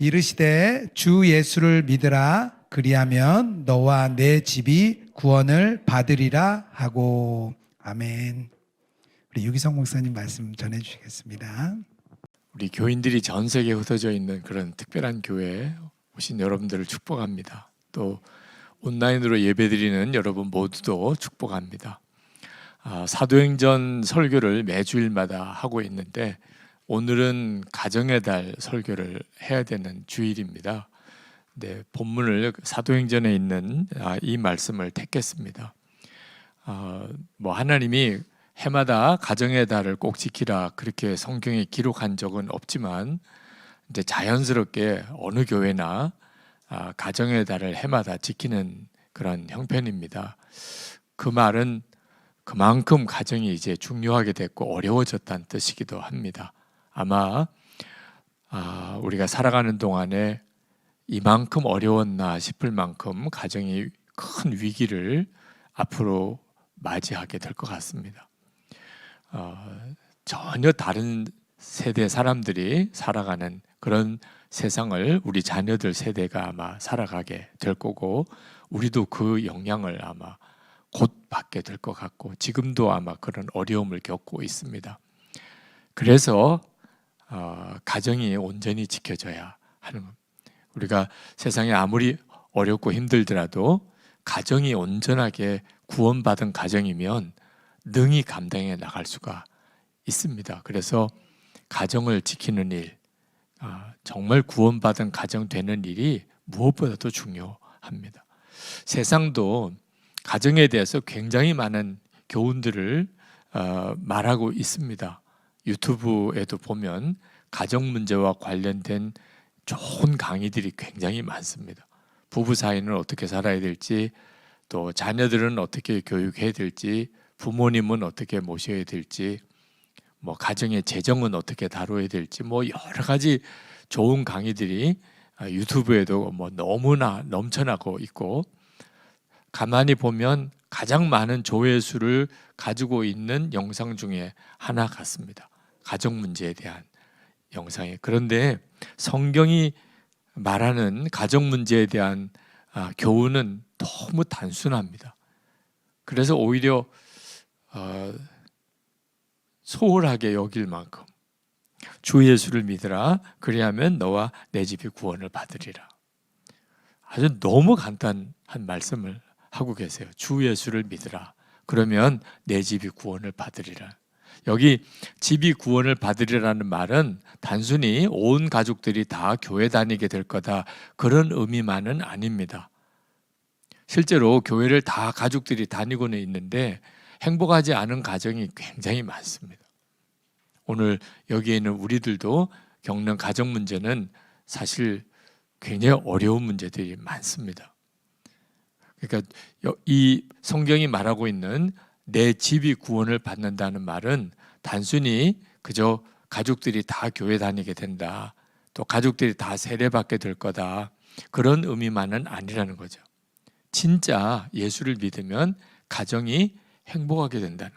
이르시되 주 예수를 믿으라. 그리하면 너와 내 집이 구원을 받으리라 하고. 아멘. 우리 유기성 목사님 말씀 전해주시겠습니다. 우리 교인들이 전 세계에 흩어져 있는 그런 특별한 교회에 오신 여러분들을 축복합니다. 또 온라인으로 예배드리는 여러분 모두도 축복합니다. 사도행전 설교를 매주일마다 하고 있는데 오늘은 가정의 달 설교를 해야 되는 주일입니다. 네, 본문을 사도행전에 있는 이 말씀을 택했습니다. 하나님이 해마다 가정의 달을 꼭 지키라 그렇게 성경에 기록한 적은 없지만 이제 자연스럽게 어느 교회나 가정의 달을 해마다 지키는 그런 형편입니다. 그 말은 그만큼 가정이 이제 중요하게 됐고 어려워졌다는 뜻이기도 합니다. 아마 우리가 살아가는 동안에 이만큼 어려웠나 싶을 만큼 가정이 큰 위기를 앞으로 맞이하게 될 것 같습니다. 전혀 다른 세대 사람들이 살아가는 그런 세상을 우리 자녀들 세대가 아마 살아가게 될 거고 우리도 그 영향을 아마 곧 받게 될 것 같고 지금도 아마 그런 어려움을 겪고 있습니다. 그래서 가정이 온전히 지켜져야 하는 겁니다. 우리가 세상에 아무리 어렵고 힘들더라도 가정이 온전하게 구원받은 가정이면 능히 감당해 나갈 수가 있습니다. 그래서 가정을 지키는 일, 정말 구원받은 가정 되는 일이 무엇보다도 중요합니다. 세상도 가정에 대해서 굉장히 많은 교훈들을 말하고 있습니다. 유튜브에도 보면 가정 문제와 관련된 좋은 강의들이 굉장히 많습니다. 부부 사이는 어떻게 살아야 될지, 또 자녀들은 어떻게 교육해야 될지, 부모님은 어떻게 모셔야 될지, 가정의 재정은 어떻게 다뤄야 될지, 여러 가지 좋은 강의들이 유튜브에도 너무나 넘쳐나고 있고, 가만히 보면 가장 많은 조회수를 가지고 있는 영상 중에 하나 같습니다. 가정 문제에 대한 영상이. 그런데 성경이 말하는 가정 문제에 대한 교훈은 너무 단순합니다. 그래서 오히려 소홀하게 여길 만큼 주 예수를 믿으라. 그리하면 너와 내 집이 구원을 받으리라. 아주 너무 간단한 말씀을 하고 계세요. 주 예수를 믿으라. 그러면 내 집이 구원을 받으리라. 여기 집이 구원을 받으리라는 말은 단순히 온 가족들이 다 교회 다니게 될 거다 그런 의미만은 아닙니다. 실제로 교회를 다 가족들이 다니고는 있는데 행복하지 않은 가정이 굉장히 많습니다. 오늘 여기에 있는 우리들도 겪는 가정 문제는 사실 굉장히 어려운 문제들이 많습니다. 그러니까 이 성경이 말하고 있는 내 집이 구원을 받는다는 말은 단순히 그저 가족들이 다 교회 다니게 된다, 또 가족들이 다 세례받게 될 거다 그런 의미만은 아니라는 거죠. 진짜 예수를 믿으면 가정이 행복하게 된다는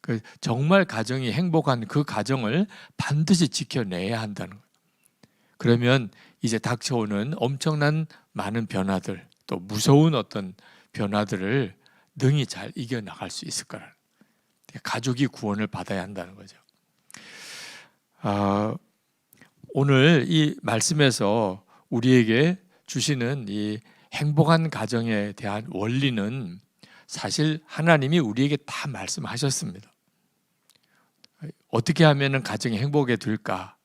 거예요. 정말 가정이 행복한 그 가정을 반드시 지켜내야 한다는 거예요. 그러면 이제 닥쳐오는 엄청난 많은 변화들, 또 무서운 어떤 변화들을 능히 잘 이겨나갈 수 있을 거라는, 가족이 구원을 받아야 한다는 거죠. 오늘 이 말씀에서 우리에게 주시는 이 행복한 가정에 대한 원리는 사실 하나님이 우리에게 다 말씀하셨습니다. 어떻게 하면 가정이 행복하게 될까?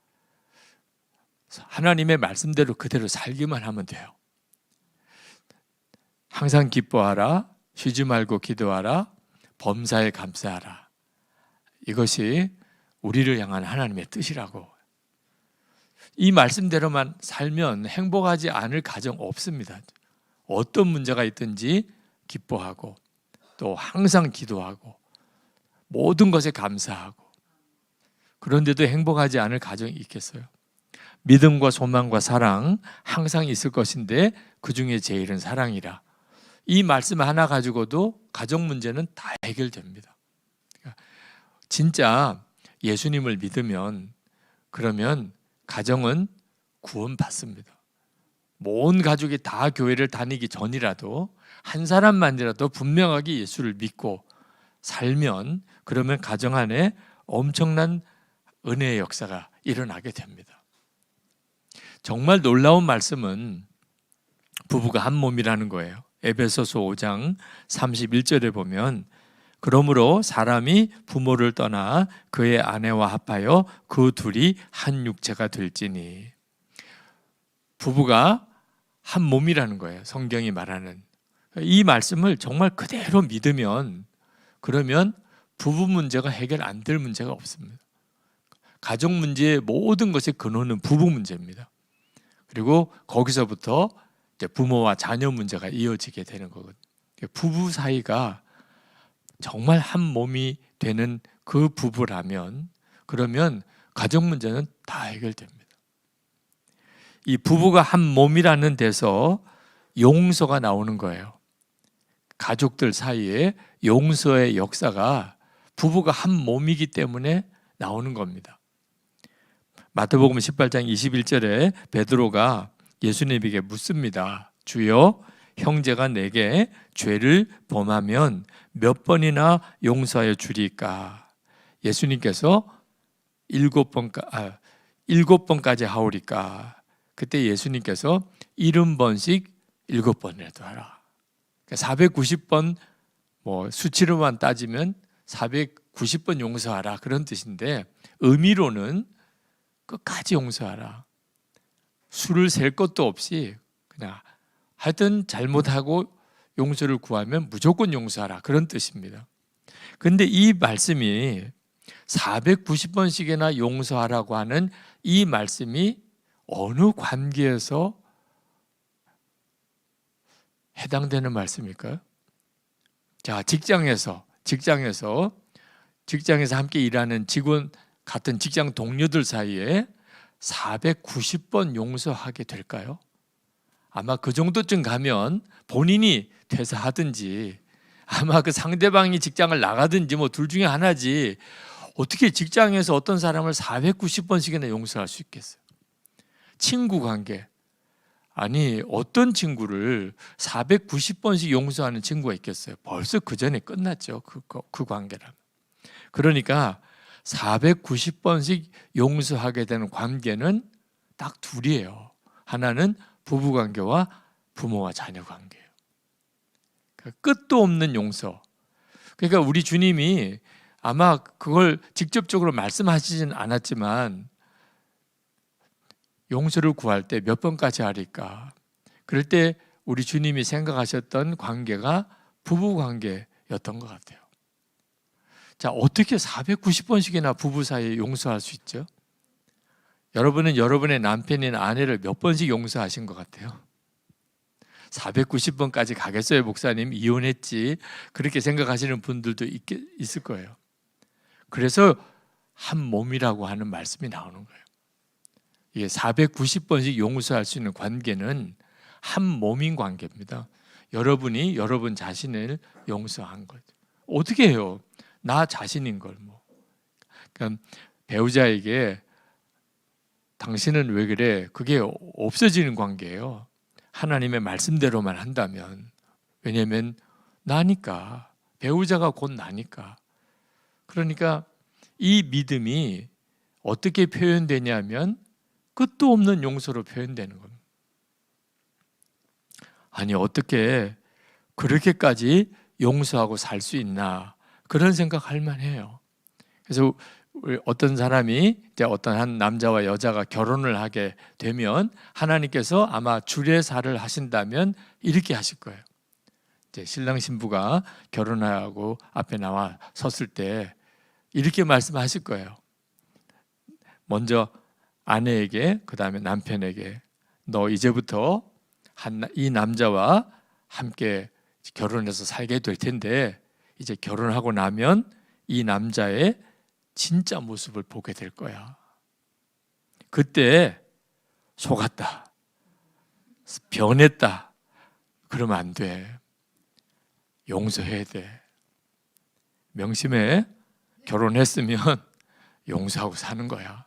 하나님의 말씀대로 그대로 살기만 하면 돼요. 항상 기뻐하라, 쉬지 말고 기도하라, 범사에 감사하라. 이것이 우리를 향한 하나님의 뜻이라고. 이 말씀대로만 살면 행복하지 않을 가정 없습니다. 어떤 문제가 있든지 기뻐하고 또 항상 기도하고 모든 것에 감사하고, 그런데도 행복하지 않을 가정이 있겠어요? 믿음과 소망과 사랑 항상 있을 것인데 그 중에 제일은 사랑이라. 이 말씀 하나 가지고도 가정 문제는 다 해결됩니다. 진짜 예수님을 믿으면 그러면 가정은 구원받습니다. 온 가족이 다 교회를 다니기 전이라도 한 사람만이라도 분명하게 예수를 믿고 살면 그러면 가정 안에 엄청난 은혜의 역사가 일어나게 됩니다. 정말 놀라운 말씀은 부부가 한 몸이라는 거예요. 에베소서 5장 31절에 보면 그러므로 사람이 부모를 떠나 그의 아내와 합하여 그 둘이 한 육체가 될지니. 부부가 한 몸이라는 거예요. 성경이 말하는 이 말씀을 정말 그대로 믿으면 그러면 부부 문제가 해결 안 될 문제가 없습니다. 가족 문제의 모든 것의 근원은 부부 문제입니다. 그리고 거기서부터 이제 부모와 자녀 문제가 이어지게 되는 거거든요. 부부 사이가 정말 한 몸이 되는 그 부부라면 그러면 가족 문제는 다 해결됩니다. 이 부부가 한 몸이라는 데서 용서가 나오는 거예요. 가족들 사이에 용서의 역사가 부부가 한 몸이기 때문에 나오는 겁니다. 마태복음 18장 21절에 베드로가 예수님에게 묻습니다. 주여, 형제가 내게 죄를 범하면 몇 번이나 용서하여 주리까? 예수님께서 7번까지 하오리까? 그때 예수님께서 70번씩 7번이라도 하라. 490번 수치로만 따지면 490번 용서하라 그런 뜻인데 의미로는 끝까지 용서하라. 수를 셀 것도 없이 그냥 하여튼 잘못하고 용서를 구하면 무조건 용서하라 그런 뜻입니다. 그런데 이 말씀이 490번씩이나 용서하라고 하는 이 말씀이 어느 관계에서 해당되는 말씀일까요? 자, 직장에서 함께 일하는 직원 같은 직장 동료들 사이에 490번 용서하게 될까요? 아마 그 정도쯤 가면 본인이 퇴사하든지 아마 그 상대방이 직장을 나가든지 둘 중에 하나지 어떻게 직장에서 어떤 사람을 490번씩이나 용서할 수 있겠어요? 친구 관계. 아니 어떤 친구를 490번씩 용서하는 친구가 있겠어요? 벌써 그 전에 끝났죠. 그 관계라면. 그러니까 490번씩 용서하게 되는 관계는 딱 둘이에요. 하나는 부부관계와 부모와 자녀 관계예요. 그러니까 끝도 없는 용서. 그러니까 우리 주님이 아마 그걸 직접적으로 말씀하시진 않았지만 용서를 구할 때 몇 번까지 하리까? 그럴 때 우리 주님이 생각하셨던 관계가 부부관계였던 것 같아요. 자, 어떻게 490번씩이나 부부 사이에 용서할 수 있죠? 여러분은 여러분의 남편이나 아내를 몇 번씩 용서하신 것 같아요? 490번까지 가겠어요, 목사님? 이혼했지. 그렇게 생각하시는 분들도 있을 거예요. 그래서 한 몸이라고 하는 말씀이 나오는 거예요. 이게 490번씩 용서할 수 있는 관계는 한 몸인 관계입니다. 여러분이 여러분 자신을 용서한 거죠. 어떻게 해요? 나 자신인 걸 그러니까 배우자에게 당신은 왜 그래? 그게 없어지는 관계예요. 하나님의 말씀대로만 한다면. 왜냐하면 나니까. 배우자가 곧 나니까. 그러니까 이 믿음이 어떻게 표현되냐면 끝도 없는 용서로 표현되는 겁니다. 아니 어떻게 그렇게까지 용서하고 살 수 있나 그런 생각할 만해요. 그래서 어떤 사람이 이제 어떤 한 남자와 여자가 결혼을 하게 되면 하나님께서 아마 주례사를 하신다면 이렇게 하실 거예요. 이제 신랑 신부가 결혼하고 앞에 나와 섰을 때 이렇게 말씀하실 거예요. 먼저 아내에게 그다음에 남편에게 너 이제부터 이 남자와 함께 결혼해서 살게 될 텐데 이제 결혼하고 나면 이 남자의 진짜 모습을 보게 될 거야. 그때 속았다, 변했다 그러면 안 돼. 용서해야 돼. 명심해. 결혼했으면 용서하고 사는 거야.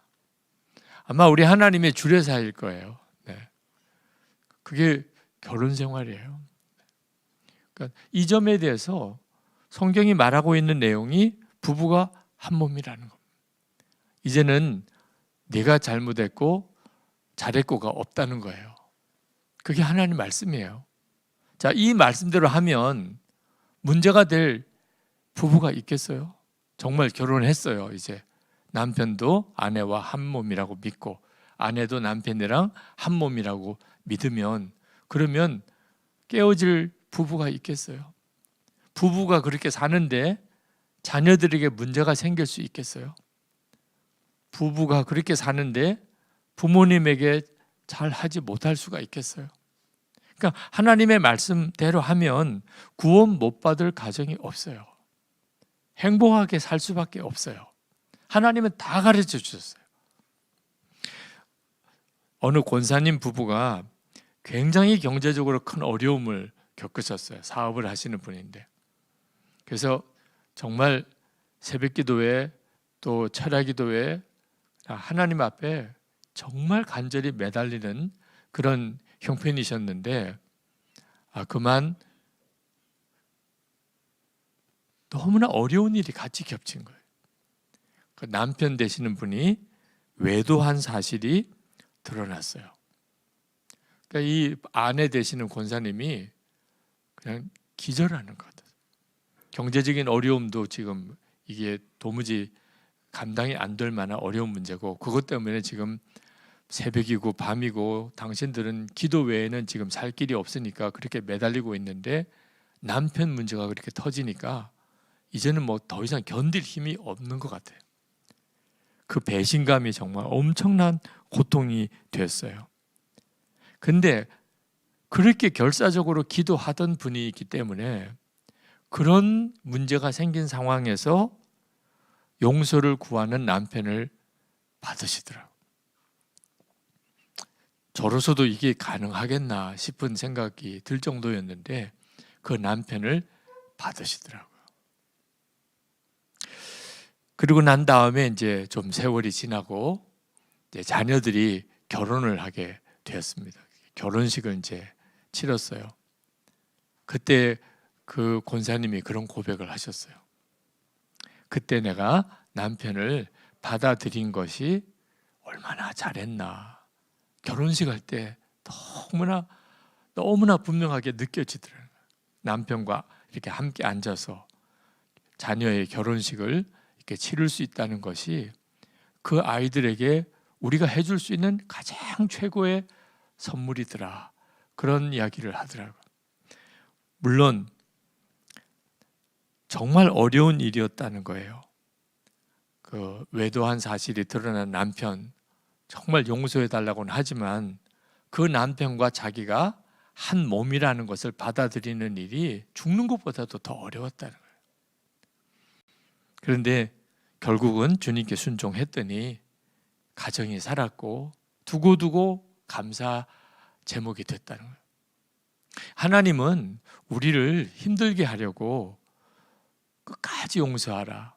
아마 우리 하나님의 주례사일 거예요. 네. 그게 결혼 생활이에요. 그러니까 이 점에 대해서 성경이 말하고 있는 내용이 부부가 한 몸이라는 겁니다. 이제는 내가 잘못했고 잘했고가 없다는 거예요. 그게 하나님 말씀이에요. 자, 이 말씀대로 하면 문제가 될 부부가 있겠어요? 정말 결혼했어요. 이제 남편도 아내와 한 몸이라고 믿고 아내도 남편이랑 한 몸이라고 믿으면, 그러면 깨어질 부부가 있겠어요? 부부가 그렇게 사는데 자녀들에게 문제가 생길 수 있겠어요? 부부가 그렇게 사는데 부모님에게 잘 하지 못할 수가 있겠어요? 그러니까 하나님의 말씀대로 하면 구원 못 받을 가정이 없어요. 행복하게 살 수밖에 없어요. 하나님은 다 가르쳐 주셨어요. 어느 권사님 부부가 굉장히 경제적으로 큰 어려움을 겪으셨어요. 사업을 하시는 분인데. 그래서 정말 새벽기도회 또 철야기도회 하나님 앞에 정말 간절히 매달리는 그런 형편이셨는데, 그만 너무나 어려운 일이 같이 겹친 거예요. 그 남편 되시는 분이 외도한 사실이 드러났어요. 그러니까 이 아내 되시는 권사님이 그냥 기절하는 것 같아요. 경제적인 어려움도 지금 이게 도무지 감당이 안 될 만한 어려운 문제고, 그것 때문에 지금 새벽이고 밤이고 당신들은 기도 외에는 지금 살 길이 없으니까 그렇게 매달리고 있는데, 남편 문제가 그렇게 터지니까 이제는 뭐 더 이상 견딜 힘이 없는 것 같아요. 그 배신감이 정말 엄청난 고통이 됐어요. 근데 그렇게 결사적으로 기도하던 분이기 때문에 그런 문제가 생긴 상황에서 용서를 구하는 남편을 받으시더라고요. 저로서도 이게 가능하겠나 싶은 생각이 들 정도였는데 그 남편을 받으시더라고요. 그리고 난 다음에 이제 좀 세월이 지나고 이제 자녀들이 결혼을 하게 되었습니다. 결혼식을 이제 치렀어요. 그때 그 권사님이 그런 고백을 하셨어요. 그때 내가 남편을 받아들인 것이 얼마나 잘했나. 결혼식 할 때 너무나 분명하게 느껴지더라고요. 남편과 이렇게 함께 앉아서 자녀의 결혼식을 이렇게 치를 수 있다는 것이 그 아이들에게 우리가 해줄 수 있는 가장 최고의 선물이더라. 그런 이야기를 하더라고요. 물론 정말 어려운 일이었다는 거예요. 그 외도한 사실이 드러난 남편 정말 용서해달라고는 하지만 그 남편과 자기가 한 몸이라는 것을 받아들이는 일이 죽는 것보다도 더 어려웠다는 거예요. 그런데 결국은 주님께 순종했더니 가정이 살았고 두고두고 감사 제목이 됐다는 거예요. 하나님은 우리를 힘들게 하려고 끝까지 용서하라,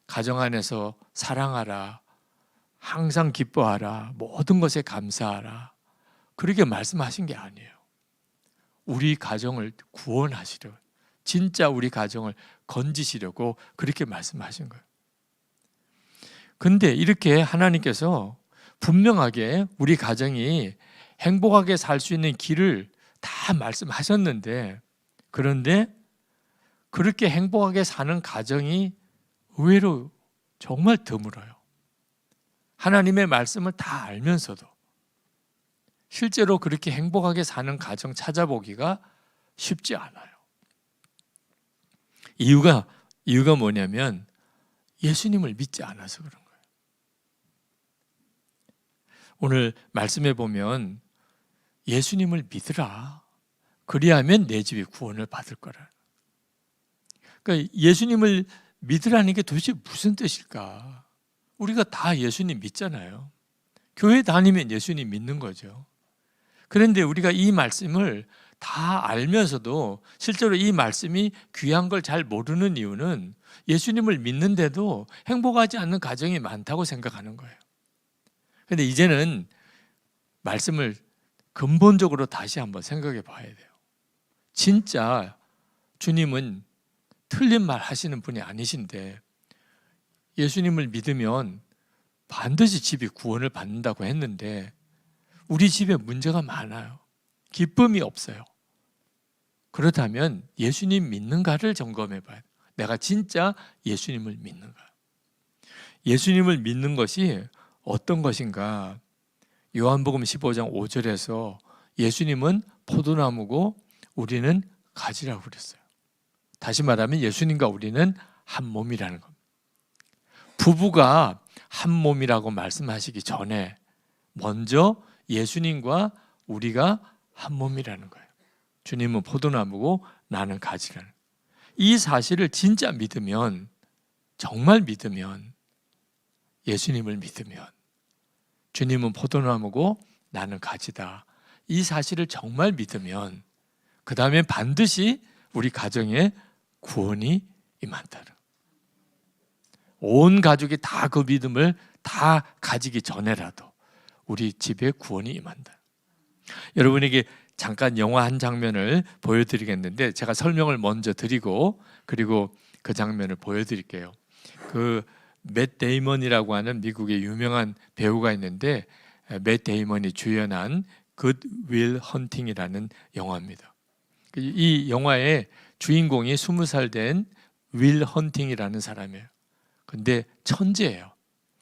가정 안에서 사랑하라, 항상 기뻐하라, 모든 것에 감사하라, 그렇게 말씀하신 게 아니에요. 우리 가정을 구원하시려, 진짜 우리 가정을 건지시려고 그렇게 말씀하신 거예요. 근데 이렇게 하나님께서 분명하게 우리 가정이 행복하게 살 수 있는 길을 다 말씀하셨는데, 그런데 그렇게 행복하게 사는 가정이 의외로 정말 드물어요. 하나님의 말씀을 다 알면서도 실제로 그렇게 행복하게 사는 가정 찾아보기가 쉽지 않아요. 이유가 뭐냐면 예수님을 믿지 않아서 그런 거예요. 오늘 말씀에 보면 예수님을 믿으라, 그리하면 내 집이 구원을 받을 거라. 그러니까 예수님을 믿으라는 게 도대체 무슨 뜻일까? 우리가 다 예수님 믿잖아요. 교회 다니면 예수님 믿는 거죠. 그런데 우리가 이 말씀을 다 알면서도 실제로 이 말씀이 귀한 걸 잘 모르는 이유는 예수님을 믿는데도 행복하지 않는 가정이 많다고 생각하는 거예요. 근데 이제는 말씀을 근본적으로 다시 한번 생각해 봐야 돼요. 진짜 주님은 틀린 말 하시는 분이 아니신데 예수님을 믿으면 반드시 집이 구원을 받는다고 했는데 우리 집에 문제가 많아요. 기쁨이 없어요. 그렇다면 예수님 믿는가를 점검해 봐요. 내가 진짜 예수님을 믿는가? 예수님을 믿는 것이 어떤 것인가? 요한복음 15장 5절에서 예수님은 포도나무고 우리는 가지라고 그랬어요. 다시 말하면 예수님과 우리는 한 몸이라는 겁니다. 부부가 한 몸이라고 말씀하시기 전에 먼저 예수님과 우리가 한 몸이라는 거예요. 주님은 포도나무고 나는 가지라는 거예요. 이 사실을 진짜 믿으면, 정말 믿으면, 예수님을 믿으면 주님은 포도나무고 나는 가지다. 이 사실을 정말 믿으면 그 다음에 반드시 우리 가정에 구원이 임한다는, 온 가족이 다 그 믿음을 다 가지기 전에라도 우리 집에 구원이 임한다. 여러분에게 잠깐 영화 한 장면을 보여드리겠는데 제가 설명을 먼저 드리고 그리고 그 장면을 보여드릴게요. 그 맷 데이먼이라고 하는 미국의 유명한 배우가 있는데 맷 데이먼이 주연한 굿 윌 헌팅이라는 영화입니다. 이 영화의 주인공이 20살 된 윌 헌팅이라는 사람이에요. 근데 천재예요.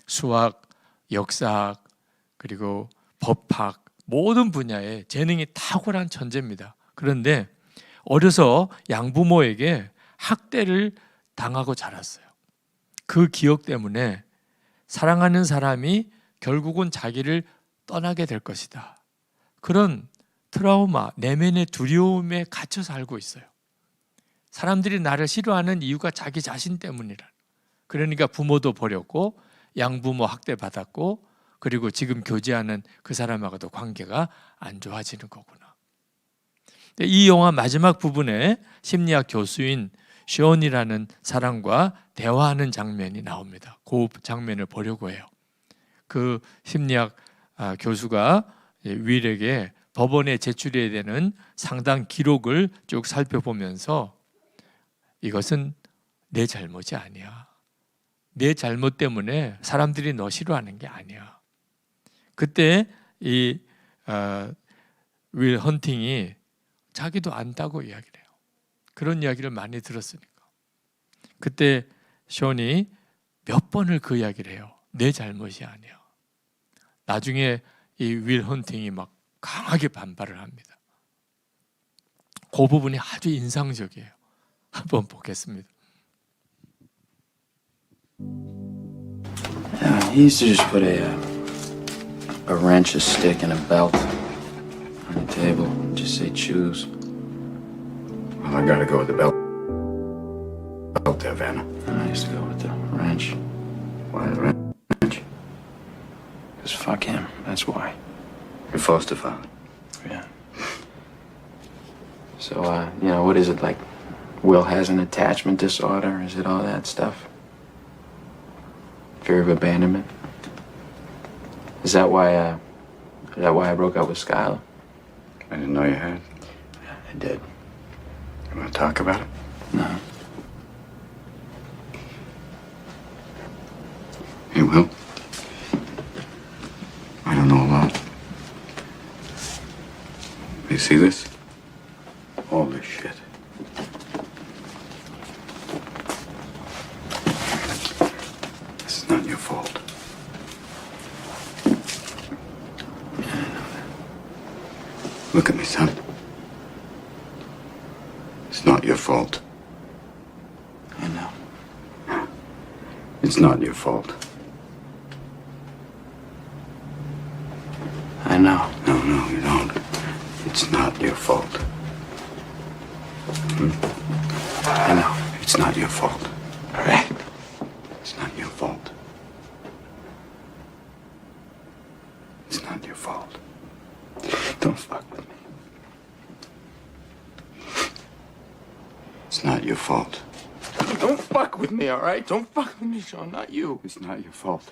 수학, 역사학, 그리고 법학 모든 분야에 재능이 탁월한 천재입니다. 그런데 어려서 양부모에게 학대를 당하고 자랐어요. 그 기억 때문에 사랑하는 사람이 결국은 자기를 떠나게 될 것이다. 그런 트라우마, 내면의 두려움에 갇혀 살고 있어요. 사람들이 나를 싫어하는 이유가 자기 자신 때문이라. 그러니까 부모도 버렸고 양부모 학대받았고 그리고 지금 교제하는 그 사람하고도 관계가 안 좋아지는 거구나. 이 영화 마지막 부분에 심리학 교수인 쇼온이라는 사람과 대화하는 장면이 나옵니다. 그 장면을 보려고 해요. 그 심리학 교수가 윌에게 법원에 제출해야 되는 상당 기록을 쭉 살펴보면서 이것은 내 잘못이 아니야. 내 잘못 때문에 사람들이 너 싫어하는 게 아니야. 그때 이 윌 헌팅이 자기도 안다고 이야기를 해요. 그런 이야기를 많이 들었으니까. 그때 쇼니 몇 번을 그 이야기를 해요. 내 잘못이 아니야. 나중에 이 윌 헌팅이 막 강하게 반발을 합니다. 그 부분이 아주 인상적이에요. 한번 보겠습니다. He used to just put a wrench, a stick, and a belt on the table and just say choose. Well, I gotta go with the belt there, Vanna. And I used to go with the wrench. Why the wrench? Because fuck him, that's why. Your foster father. Yeah. So, what is it like? Will has an attachment disorder? Is it all that stuff? Fear of abandonment? Is that why I broke up with Skylar? I didn't know you had. Yeah, I did. You want to talk about it? No. Hey, Will. I don't know a lot. You see this? All this shit. This is not your fault. Look at me, son. It's not your fault. I know. It's not your fault. I know. No, you don't. It's not your fault. I know. It's not your fault. All right. It's not your fault. It's not your fault. Don't fuck with me. It's not your fault. Don't fuck with me, all right? Don't fuck with me, Sean. Not you. It's not your fault.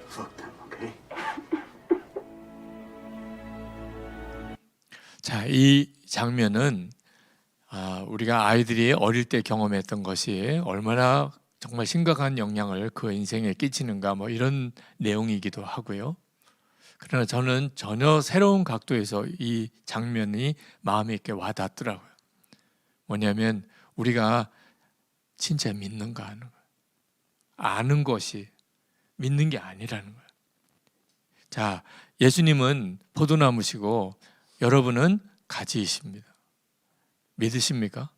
Fuck them, okay? 자, 이 장면은 우리가 아이들이 어릴 때 경험했던 것이 얼마나 정말 심각한 영향을 그 인생에 끼치는가 뭐 이런 내용이기도 하고요. 그러나 저는 전혀 새로운 각도에서 이 장면이 마음에 있게 와닿더라고요. 뭐냐면 우리가 진짜 믿는가 하는 거예요. 아는 것이 믿는 게 아니라는 거예요. 자, 예수님은 포도나무시고 여러분은 가지이십니다. 믿으십니까?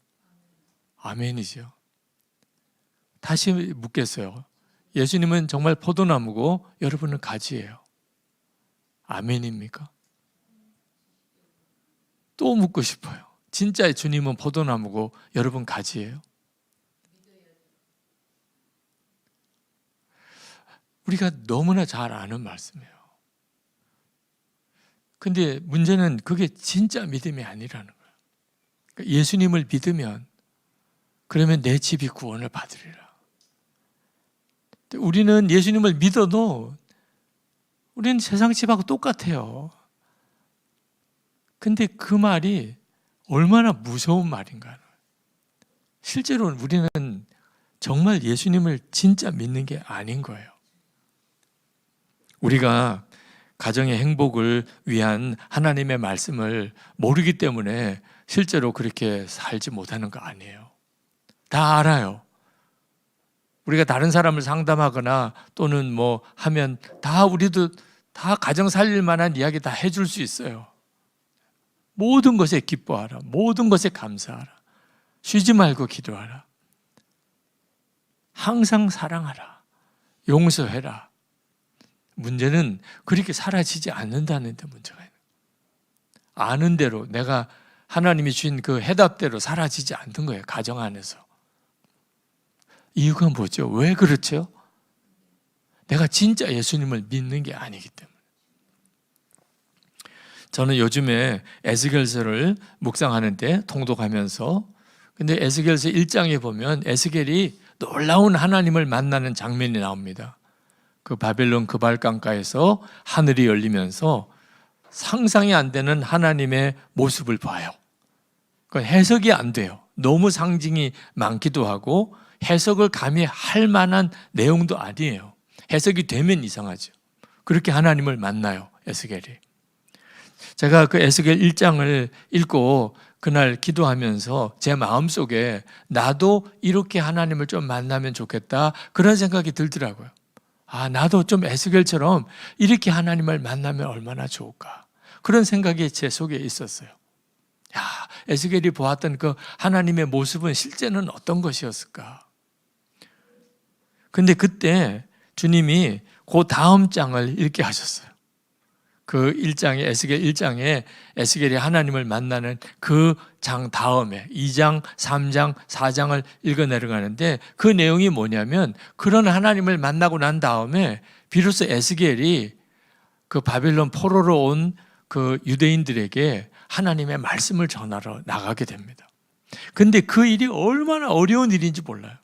아멘이죠. 다시 묻겠어요. 예수님은 정말 포도나무고 여러분은 가지예요. 아멘입니까? 또 묻고 싶어요. 진짜 주님은 포도나무고 여러분 가지예요? 우리가 너무나 잘 아는 말씀이에요. 근데 문제는 그게 진짜 믿음이 아니라는 거예요. 그러니까 예수님을 믿으면 그러면 내 집이 구원을 받으리라. 우리는 예수님을 믿어도 우리는 세상 집하고 똑같아요. 근데 그 말이 얼마나 무서운 말인가. 실제로 우리는 정말 예수님을 진짜 믿는 게 아닌 거예요. 우리가 가정의 행복을 위한 하나님의 말씀을 모르기 때문에 실제로 그렇게 살지 못하는 거 아니에요. 다 알아요. 우리가 다른 사람을 상담하거나 또는 뭐 하면 우리도 다 가정 살릴 만한 이야기 다 해줄 수 있어요. 모든 것에 기뻐하라. 모든 것에 감사하라. 쉬지 말고 기도하라. 항상 사랑하라. 용서해라. 문제는 그렇게 사라지지 않는다는 데 문제가 있는 거예요. 아는 대로 내가 하나님이 주신 그 해답대로 사라지지 않는 거예요. 가정 안에서. 이유가 뭐죠? 왜 그렇죠? 내가 진짜 예수님을 믿는 게 아니기 때문에. 저는 요즘에 에스겔서를 묵상하는데 통독하면서 근데 에스겔서 1장에 보면 에스겔이 놀라운 하나님을 만나는 장면이 나옵니다. 그 바벨론 그발강가에서 하늘이 열리면서 상상이 안 되는 하나님의 모습을 봐요. 그 해석이 안 돼요. 너무 상징이 많기도 하고 해석을 감히 할 만한 내용도 아니에요. 해석이 되면 이상하죠. 그렇게 하나님을 만나요, 에스겔이. 제가 그 에스겔 1장을 읽고 그날 기도하면서 제 마음속에 나도 이렇게 하나님을 좀 만나면 좋겠다 그런 생각이 들더라고요. 나도 좀 에스겔처럼 이렇게 하나님을 만나면 얼마나 좋을까 그런 생각이 제 속에 있었어요. 에스겔이 보았던 그 하나님의 모습은 실제는 어떤 것이었을까? 근데 그때 주님이 그 다음 장을 읽게 하셨어요. 그 1장에 에스겔 1장에 에스겔이 하나님을 만나는 그 장 다음에 2장, 3장, 4장을 읽어 내려가는데 그 내용이 뭐냐면 그런 하나님을 만나고 난 다음에 비로소 에스겔이 그 바벨론 포로로 온 그 유대인들에게 하나님의 말씀을 전하러 나가게 됩니다. 근데 그 일이 얼마나 어려운 일인지 몰라요.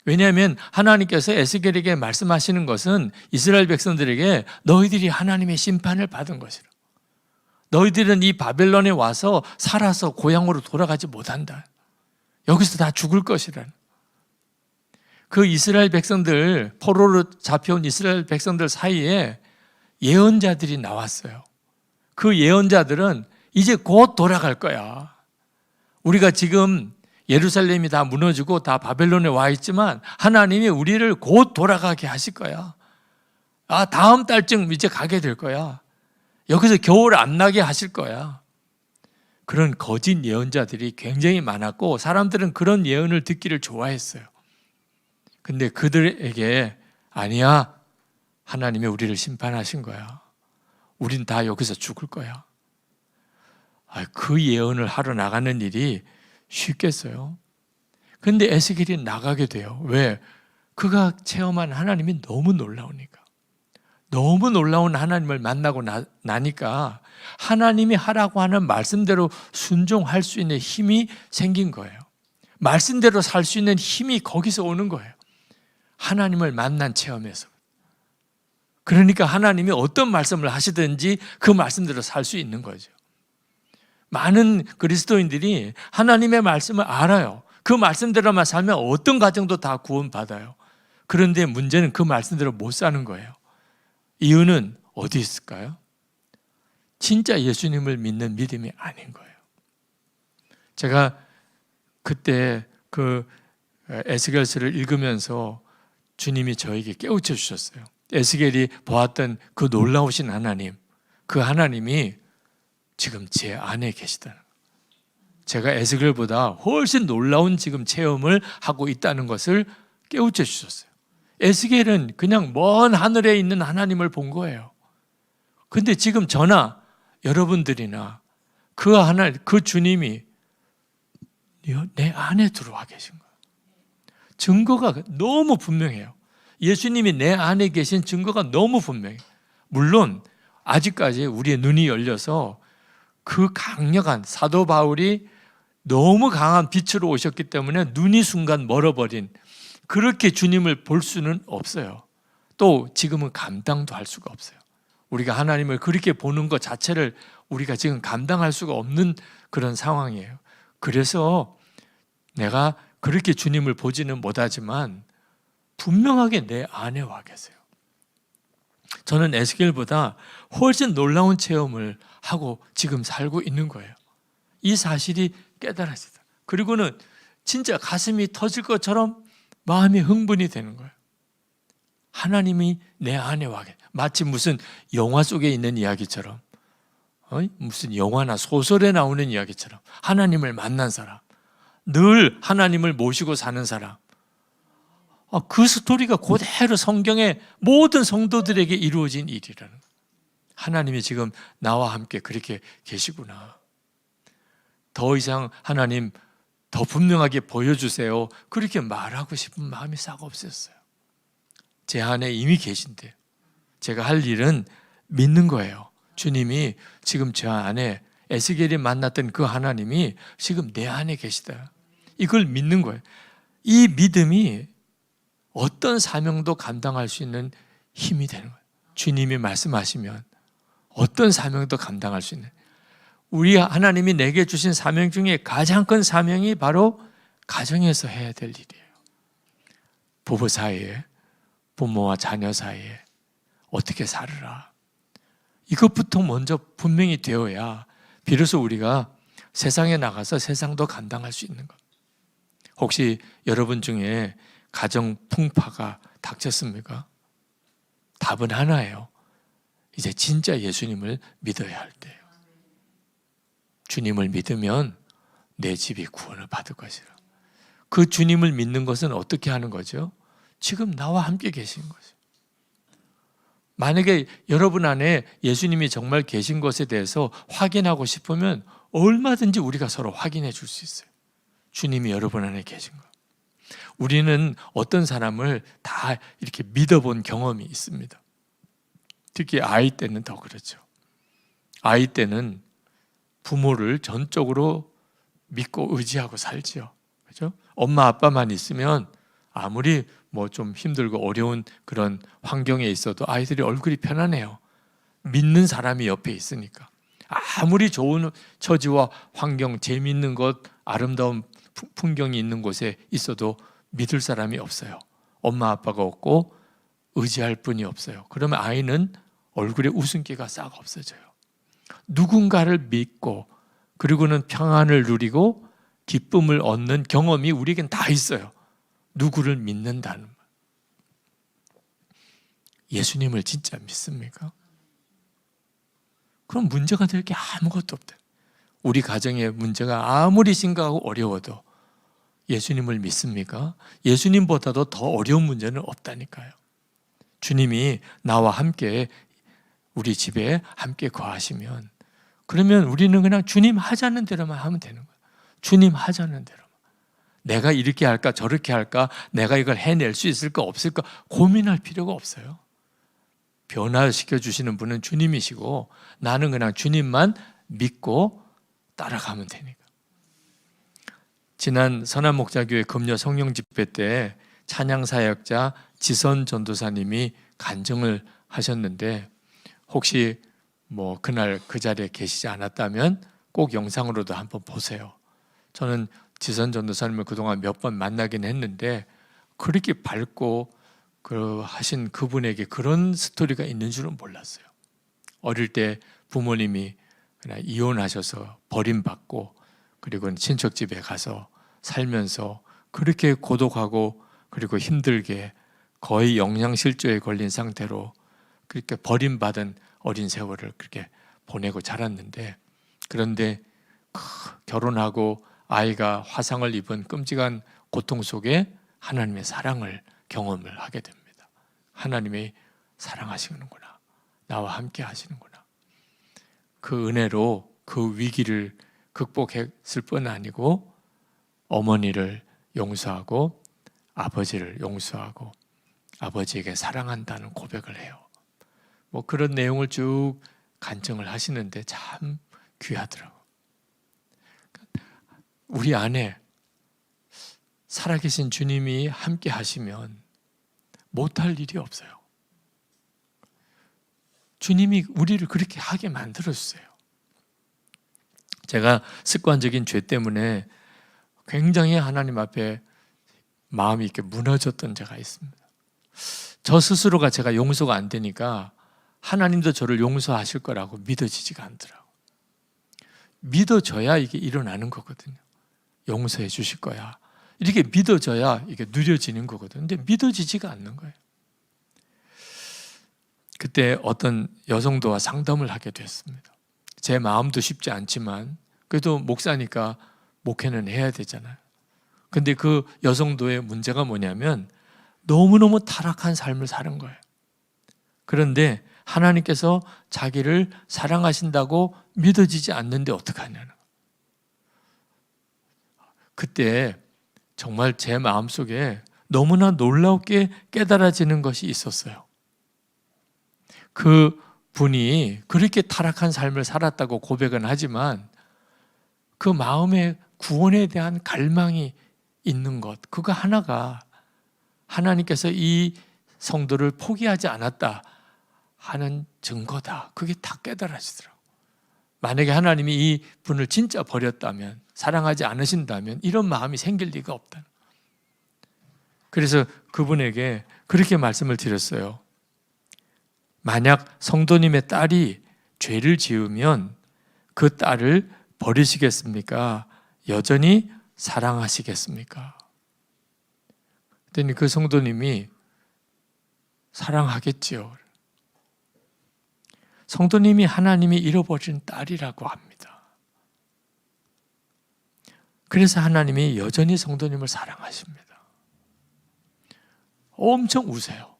왜냐하면 하나님께서 에스겔에게 말씀하시는 것은 이스라엘 백성들에게 너희들이 하나님의 심판을 받은 것이라. 너희들은 이 바벨론에 와서 살아서 고향으로 돌아가지 못한다. 여기서 다 죽을 것이라는. 그 이스라엘 백성들, 포로로 잡혀온 이스라엘 백성들 사이에 예언자들이 나왔어요. 그 예언자들은 이제 곧 돌아갈 거야. 우리가 지금 예루살렘이 다 무너지고 다 바벨론에 와 있지만 하나님이 우리를 곧 돌아가게 하실 거야. 다음 달쯤 이제 가게 될 거야. 여기서 겨울 안 나게 하실 거야. 그런 거짓 예언자들이 굉장히 많았고 사람들은 그런 예언을 듣기를 좋아했어요. 근데 그들에게 아니야. 하나님이 우리를 심판하신 거야. 우린 다 여기서 죽을 거야. 그 예언을 하러 나가는 일이 쉽겠어요? 근데 에스겔이 나가게 돼요. 왜? 그가 체험한 하나님이 너무 놀라우니까. 너무 놀라운 하나님을 만나고 나니까 하나님이 하라고 하는 말씀대로 순종할 수 있는 힘이 생긴 거예요. 말씀대로 살 수 있는 힘이 거기서 오는 거예요. 하나님을 만난 체험에서. 그러니까 하나님이 어떤 말씀을 하시든지 그 말씀대로 살 수 있는 거죠. 많은 그리스도인들이 하나님의 말씀을 알아요. 그 말씀대로만 살면 어떤 가정도 다 구원받아요. 그런데 문제는 그 말씀대로 못 사는 거예요. 이유는 어디 있을까요? 진짜 예수님을 믿는 믿음이 아닌 거예요. 제가 그때 그 에스겔서를 읽으면서 주님이 저에게 깨우쳐 주셨어요. 에스겔이 보았던 그 놀라우신 하나님, 그 하나님이 지금 제 안에 계시다는 거예요. 제가 에스겔보다 훨씬 놀라운 지금 체험을 하고 있다는 것을 깨우쳐 주셨어요. 에스겔은 그냥 먼 하늘에 있는 하나님을 본 거예요. 근데 지금 저나 여러분들이나 그 주님이 내 안에 들어와 계신 거예요. 증거가 너무 분명해요. 예수님이 내 안에 계신 증거가 너무 분명해요. 물론 아직까지 우리의 눈이 열려서 그 강력한 사도 바울이 너무 강한 빛으로 오셨기 때문에 눈이 순간 멀어버린 그렇게 주님을 볼 수는 없어요. 또 지금은 감당도 할 수가 없어요. 우리가 하나님을 그렇게 보는 것 자체를 우리가 지금 감당할 수가 없는 그런 상황이에요. 그래서 내가 그렇게 주님을 보지는 못하지만 분명하게 내 안에 와 계세요. 저는 에스겔보다 훨씬 놀라운 체험을 하고 지금 살고 있는 거예요. 이 사실이 깨달아지다. 그리고는 진짜 가슴이 터질 것처럼 마음이 흥분이 되는 거예요. 하나님이 내 안에 와 계세요. 마치 무슨 영화 속에 있는 이야기처럼, 무슨 영화나 소설에 나오는 이야기처럼 하나님을 만난 사람, 늘 하나님을 모시고 사는 사람, 그 스토리가 그대로 성경의 모든 성도들에게 이루어진 일이라는 거예요. 하나님이 지금 나와 함께 그렇게 계시구나. 더 이상 하나님 더 분명하게 보여주세요. 그렇게 말하고 싶은 마음이 싹 없었어요. 제 안에 이미 계신데 제가 할 일은 믿는 거예요. 주님이 지금 저 안에 에스겔이 만났던 그 하나님이 지금 내 안에 계시다. 이걸 믿는 거예요. 이 믿음이 어떤 사명도 감당할 수 있는 힘이 되는 거예요. 주님이 말씀하시면 어떤 사명도 감당할 수 있는, 우리 하나님이 내게 주신 사명 중에 가장 큰 사명이 바로 가정에서 해야 될 일이에요. 부부 사이에, 부모와 자녀 사이에 어떻게 살으라. 이것부터 먼저 분명히 되어야 비로소 우리가 세상에 나가서 세상도 감당할 수 있는 것. 혹시 여러분 중에 가정 풍파가 닥쳤습니까? 답은 하나예요. 이제 진짜 예수님을 믿어야 할 때예요. 주님을 믿으면 내 집이 구원을 받을 것이라. 그 주님을 믿는 것은 어떻게 하는 거죠? 지금 나와 함께 계신 거죠. 만약에 여러분 안에 예수님이 정말 계신 것에 대해서 확인하고 싶으면 얼마든지 우리가 서로 확인해 줄 수 있어요. 주님이 여러분 안에 계신 거. 우리는 어떤 사람을 다 이렇게 믿어본 경험이 있습니다. 특히 아이 때는 더 그렇죠. 아이 때는 부모를 전적으로 믿고 의지하고 살지요. 그렇죠? 엄마 아빠만 있으면 아무리 뭐 좀 힘들고 어려운 그런 환경에 있어도 아이들이 얼굴이 편안해요. 믿는 사람이 옆에 있으니까. 아무리 좋은 처지와 환경, 재미있는 것, 아름다운 풍경이 있는 곳에 있어도 믿을 사람이 없어요. 엄마 아빠가 없고 의지할 분이 없어요. 그러면 아이는 얼굴에 웃음기가 싹 없어져요. 누군가를 믿고 그리고는 평안을 누리고 기쁨을 얻는 경험이 우리에겐 다 있어요. 누구를 믿는다는 말. 예수님을 진짜 믿습니까? 그럼 문제가 될 게 아무것도 없다. 우리 가정의 문제가 아무리 심각하고 어려워도 예수님을 믿습니까? 예수님보다도 더 어려운 문제는 없다니까요. 주님이 나와 함께 우리 집에 함께 거하시면 그러면 우리는 그냥 주님 하자는 대로만 하면 되는 거예요. 주님 하자는 대로만. 내가 이렇게 할까 저렇게 할까, 내가 이걸 해낼 수 있을까 없을까 고민할 필요가 없어요. 변화시켜 주시는 분은 주님이시고 나는 그냥 주님만 믿고 따라가면 되니까. 지난 선한목자교회 금요 성령 집회 때 찬양사역자 지선 전도사님이 간증을 하셨는데, 혹시 뭐 그날 그 자리에 계시지 않았다면 꼭 영상으로도 한번 보세요. 저는 지선 전도사님을 그동안 몇 번 만나긴 했는데 그렇게 밝고 하신 그분에게 그런 스토리가 있는 줄은 몰랐어요. 어릴 때 부모님이 그냥 이혼하셔서 버림받고, 그리고 친척집에 가서 살면서 그렇게 고독하고 그리고 힘들게 거의 영양실조에 걸린 상태로 그렇게 버림받은 어린 세월을 그렇게 보내고 자랐는데, 그런데 결혼하고 아이가 화상을 입은 끔찍한 고통 속에 하나님의 사랑을 경험을 하게 됩니다. 하나님이 사랑하시는구나, 나와 함께 하시는구나. 그 은혜로 그 위기를 극복했을 뿐 아니고 어머니를 용서하고 아버지를 용서하고 아버지에게 사랑한다는 고백을 해요. 뭐 그런 내용을 쭉 간증을 하시는데 참 귀하더라고요. 우리 안에 살아계신 주님이 함께 하시면 못할 일이 없어요. 주님이 우리를 그렇게 하게 만들어주세요. 제가 습관적인 죄 때문에 굉장히 하나님 앞에 마음이 이렇게 무너졌던 때가 있습니다. 저 스스로가 제가 용서가 안 되니까 하나님도 저를 용서하실 거라고 믿어지지가 않더라고요. 믿어져야 이게 일어나는 거거든요. 용서해 주실 거야, 이렇게 믿어져야 이게 누려지는 거거든요. 근데 믿어지지가 않는 거예요. 그때 어떤 여성도와 상담을 하게 됐습니다. 제 마음도 쉽지 않지만 그래도 목사니까 목회는 해야 되잖아요. 근데 그 여성도의 문제가 뭐냐면 너무너무 타락한 삶을 사는 거예요. 그런데 하나님께서 자기를 사랑하신다고 믿어지지 않는데 어떡하냐는 거예요. 그때 정말 제 마음속에 너무나 놀랍게 깨달아지는 것이 있었어요. 그 분이 그렇게 타락한 삶을 살았다고 고백은 하지만 그 마음에 구원에 대한 갈망이 있는 것, 그거 하나가 하나님께서 이 성도를 포기하지 않았다 하는 증거다. 그게 다 깨달아지더라고요. 만약에 하나님이 이 분을 진짜 버렸다면, 사랑하지 않으신다면 이런 마음이 생길 리가 없다. 그래서 그분에게 그렇게 말씀을 드렸어요. 만약 성도님의 딸이 죄를 지으면 그 딸을 버리시겠습니까? 여전히 사랑하시겠습니까? 그랬더니 그 성도님이 사랑하겠지요. 성도님이 하나님이 잃어버린 딸이라고 합니다. 그래서 하나님이 여전히 성도님을 사랑하십니다. 엄청 우세요.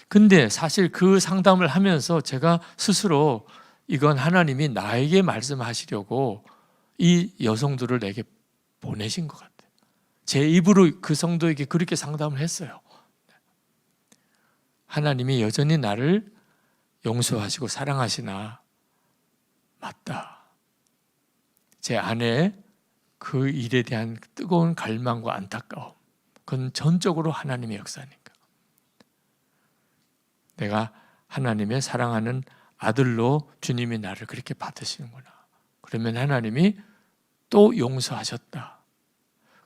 근데 사실 그 상담을 하면서 제가 스스로 이건 하나님이 나에게 말씀하시려고 이 여성들을 내게 보내신 것 같아요. 제 입으로 그 성도에게 그렇게 상담을 했어요. 하나님이 여전히 나를 용서하시고 사랑하시나? 맞다. 제 안에 그 일에 대한 뜨거운 갈망과 안타까움, 그건 전적으로 하나님의 역사니까. 내가 하나님의 사랑하는 아들로 주님이 나를 그렇게 받으시는구나. 그러면 하나님이 또 용서하셨다.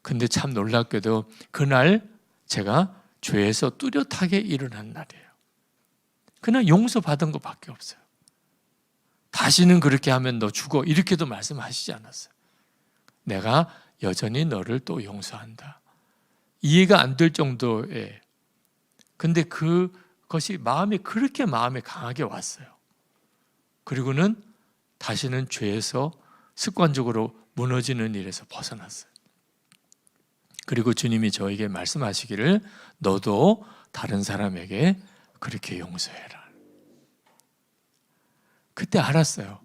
근데 참 놀랍게도 그날 제가 죄에서 뚜렷하게 일어난 날이에요. 그냥 용서받은 것밖에 없어요. 다시는 그렇게 하면 너 죽어, 이렇게도 말씀하시지 않았어요. 내가 여전히 너를 또 용서한다. 이해가 안 될 정도의, 근데 그것이 마음에 그렇게 마음에 강하게 왔어요. 그리고는 다시는 죄에서 습관적으로 무너지는 일에서 벗어났어요. 그리고 주님이 저에게 말씀하시기를 너도 다른 사람에게 그렇게 용서해라. 그때 알았어요.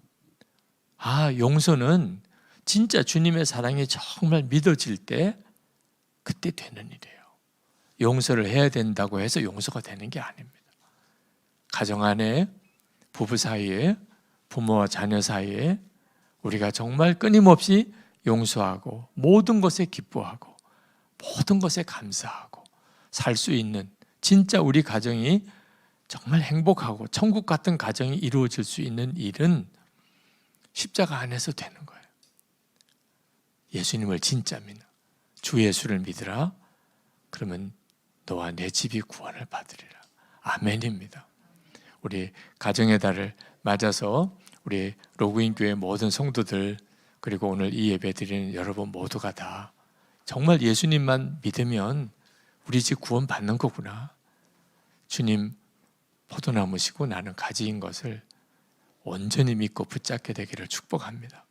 용서는 진짜 주님의 사랑이 정말 믿어질 때 그때 되는 일이에요. 용서를 해야 된다고 해서 용서가 되는 게 아닙니다. 가정 안에, 부부 사이에, 부모와 자녀 사이에 우리가 정말 끊임없이 용서하고 모든 것에 기뻐하고 모든 것에 감사하고 살 수 있는 진짜 우리 가정이 정말 행복하고 천국 같은 가정이 이루어질 수 있는 일은 십자가 안에서 되는 거예요. 예수님을 진짜 믿는, 주 예수를 믿으라. 그러면 너와 내 집이 구원을 받으리라. 아멘입니다. 우리 가정의 달을 맞아서 우리 로그인 교회 모든 성도들 그리고 오늘 이 예배 드리는 여러분 모두가 다 정말 예수님만 믿으면 우리 집 구원 받는 거구나. 주님 포도나무시고 나는 가지인 것을 온전히 믿고 붙잡게 되기를 축복합니다.